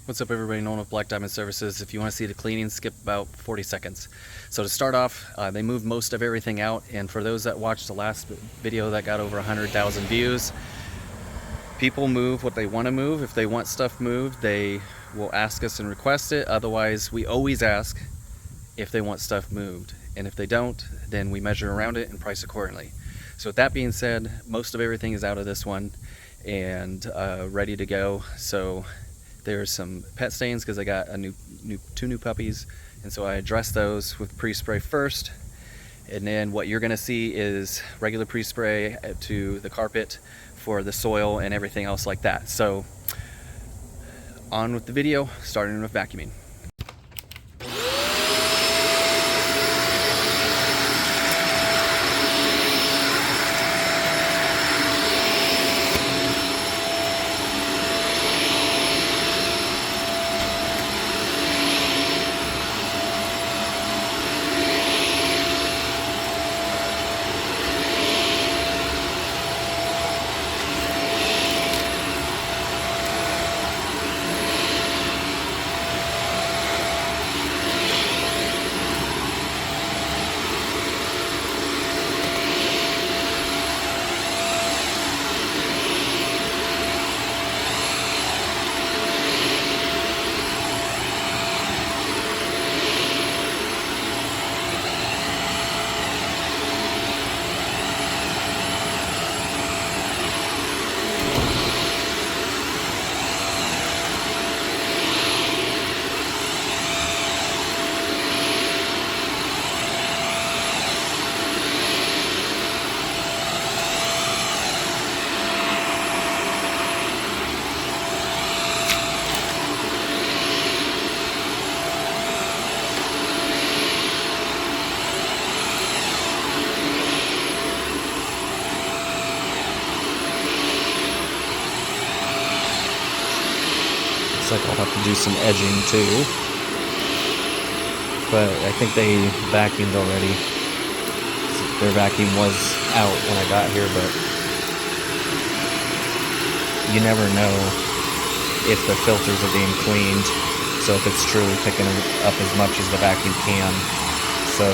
What's up, everybody? Nolan with Black Diamond Services. If you want to see the cleaning, skip about 40 seconds. So to start off, they moved most of everything out, and for those that watched the last video that got over 100,000 views, people move what they want to move. If they want stuff moved, they will ask us and request it. Otherwise, we always ask if they want stuff moved, and if they don't, then we measure around it and price accordingly. So with that being said, most of everything is out of this one and ready to go. So there's some pet stains because I got two new puppies, and so I addressed those with pre-spray first, and then what you're gonna see is regular pre-spray to the carpet for the soil and everything else like that. So on with the video, starting with vacuuming. Looks like I'll have to do some edging too, but I think they vacuumed already. Their vacuum was out when I got here, but you never know if the filters are being cleaned, so if it's truly picking up as much as the vacuum can. So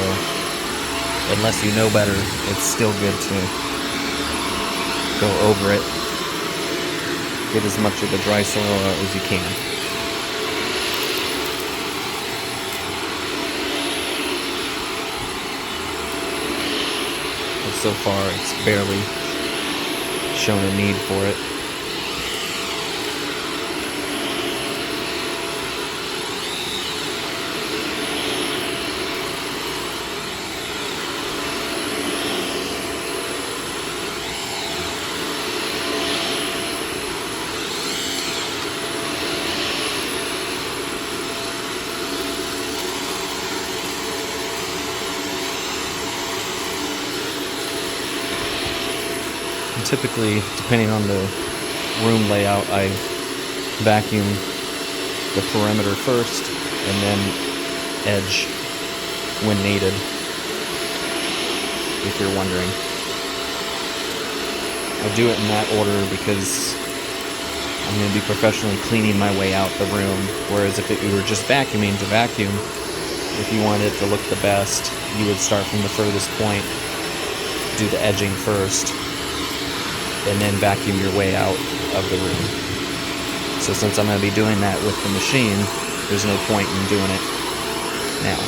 unless you know better, it's still good to go over it. Get as much of the dry soil out as you can. But so far, it's barely shown a need for it. Typically, depending on the room layout, I vacuum the perimeter first and then edge when needed, if you're wondering. I do it in that order because I'm going to be professionally cleaning my way out the room, whereas if you were just vacuuming to vacuum, if you wanted it to look the best, you would start from the furthest point, do the edging first, and then vacuum your way out of the room. So since I'm going to be doing that with the machine, there's no point in doing it now.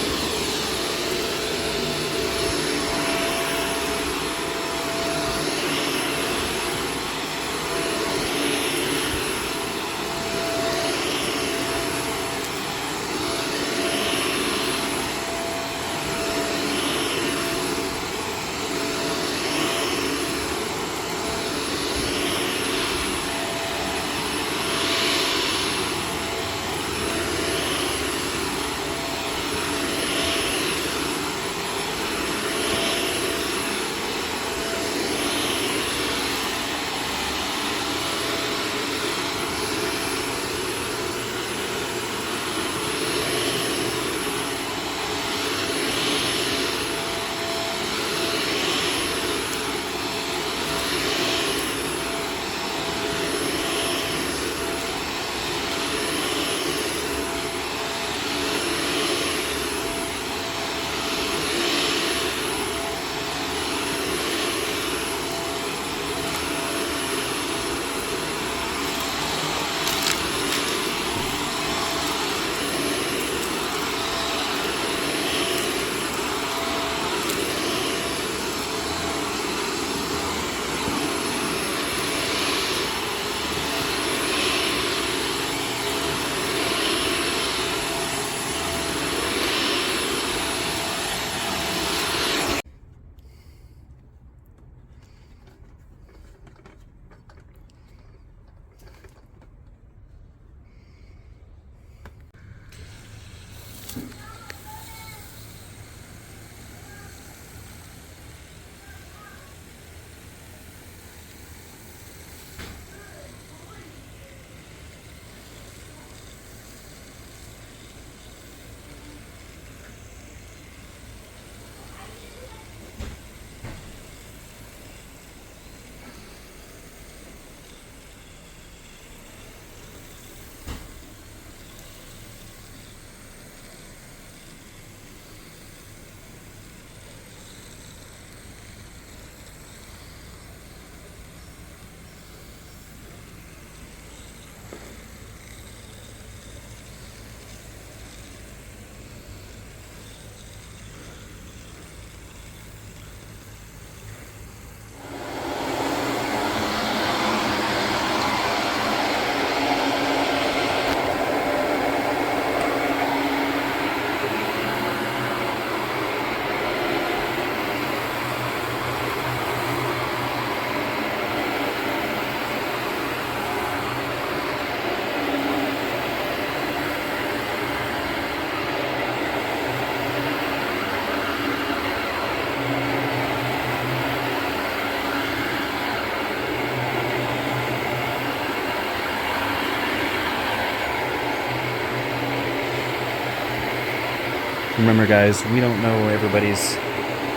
Remember guys, we don't know everybody's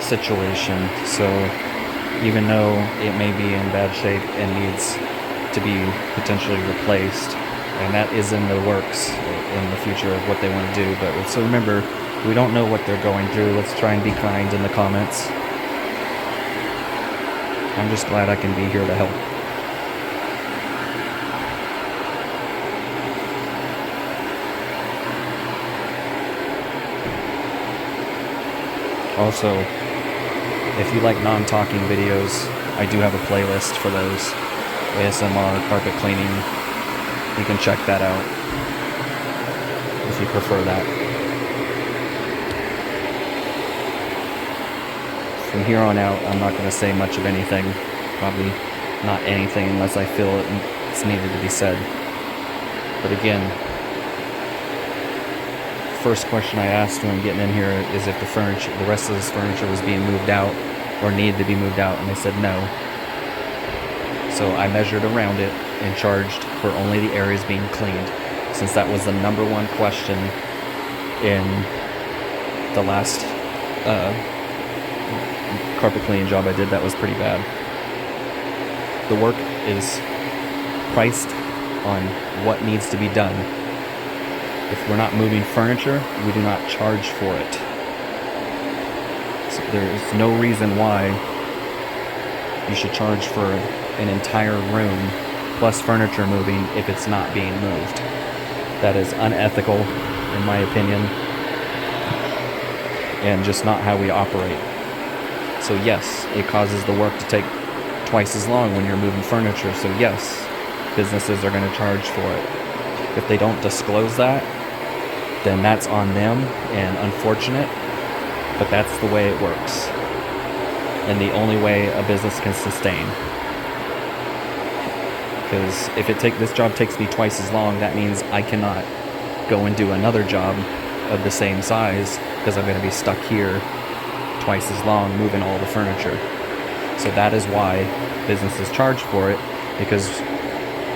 situation, so even though it may be in bad shape and needs to be potentially replaced, and that is in the works in the future of what they want to do, but so remember, we don't know what they're going through. Let's try and be kind in the comments. I'm just glad I can be here to help. Also, if you like non-talking videos, I do have a playlist for those. ASMR, carpet cleaning. You can check that out if you prefer that. From here on out, I'm not going to say much of anything. Probably not anything unless I feel it's needed to be said. But again, first question I asked when getting in here is if the rest of this furniture was being moved out or needed to be moved out, and they said no. So I measured around it and charged for only the areas being cleaned, since that was the number one question in the last carpet cleaning job I did. That was pretty bad. The work is priced on what needs to be done. If we're not moving furniture, we do not charge for it. So there's no reason why you should charge for an entire room plus furniture moving if it's not being moved. That is unethical, in my opinion, and just not how we operate. So yes, it causes the work to take twice as long when you're moving furniture. So yes, businesses are going to charge for it. If they don't disclose that, then that's on them and unfortunate, but that's the way it works. And the only way a business can sustain. Because if this job takes me twice as long, that means I cannot go and do another job of the same size because I'm going to be stuck here twice as long moving all the furniture. So that is why businesses charge for it, because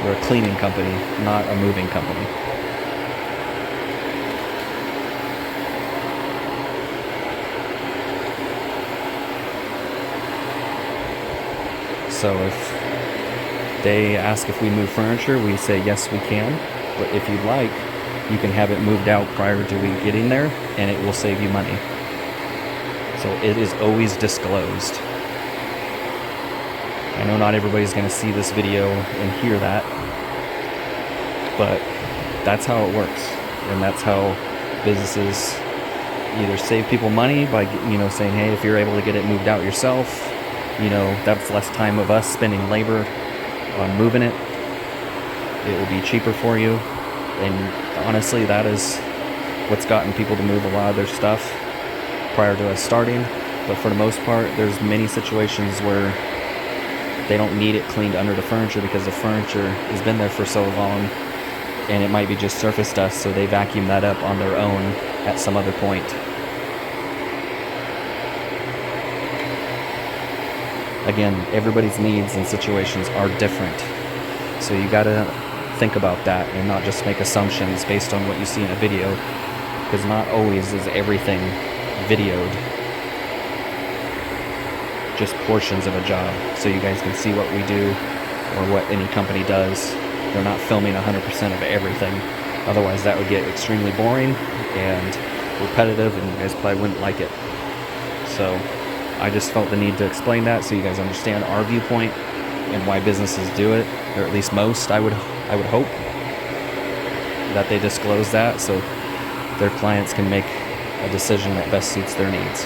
we're a cleaning company, not a moving company. So if they ask if we move furniture, we say yes we can, but if you'd like, you can have it moved out prior to we getting there, and it will save you money. So it is always disclosed. I know not everybody's going to see this video and hear that, but that's how it works, and that's how businesses either save people money by, saying, hey, if you're able to get it moved out yourself, that's less time of us spending labor on moving it. It will be cheaper for you, and honestly, that is what's gotten people to move a lot of their stuff prior to us starting. But for the most part, there's many situations where they don't need it cleaned under the furniture because the furniture has been there for so long, and it might be just surface dust, so they vacuum that up on their own at some other point. Again, everybody's needs and situations are different, so you gotta think about that and not just make assumptions based on what you see in a video, because not always is everything videoed. Just portions of a job, so you guys can see what we do or what any company does. They're not filming 100% of everything, otherwise that would get extremely boring and repetitive, and you guys probably wouldn't like it. So I just felt the need to explain that so you guys understand our viewpoint and why businesses do it, or at least most. I would hope that they disclose that so their clients can make a decision that best suits their needs.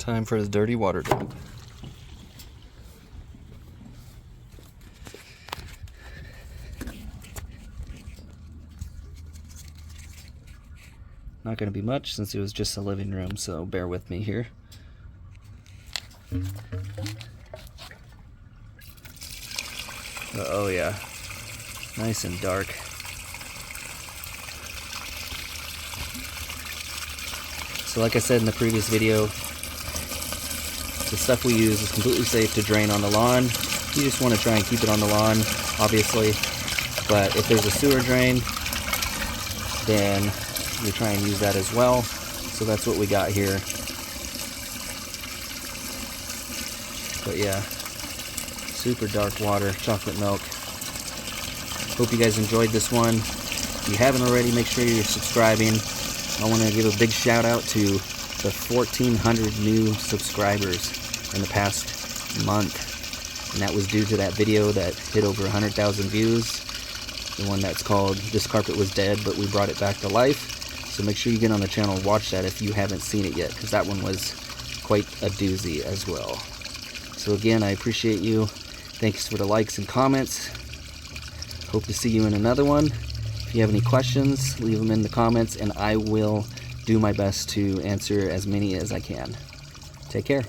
Time for his dirty water dump. Not going to be much since it was just a living room, so bear with me here. Oh yeah, nice and dark. So like I said in the previous video, the stuff we use is completely safe to drain on the lawn. You just want to try and keep it on the lawn, obviously. But if there's a sewer drain, then we try and use that as well. So that's what we got here. But yeah, super dark water, chocolate milk. Hope you guys enjoyed this one. If you haven't already, make sure you're subscribing. I want to give a big shout out to the 1,400 new subscribers in the past month. And that was due to that video that hit over 100,000 views. The one that's called This Carpet Was Dead, but we brought it back to life. So make sure you get on the channel and watch that if you haven't seen it yet, because that one was quite a doozy as well. So again, I appreciate you. Thanks for the likes and comments. Hope to see you in another one. If you have any questions, leave them in the comments and I will do my best to answer as many as I can. Take care.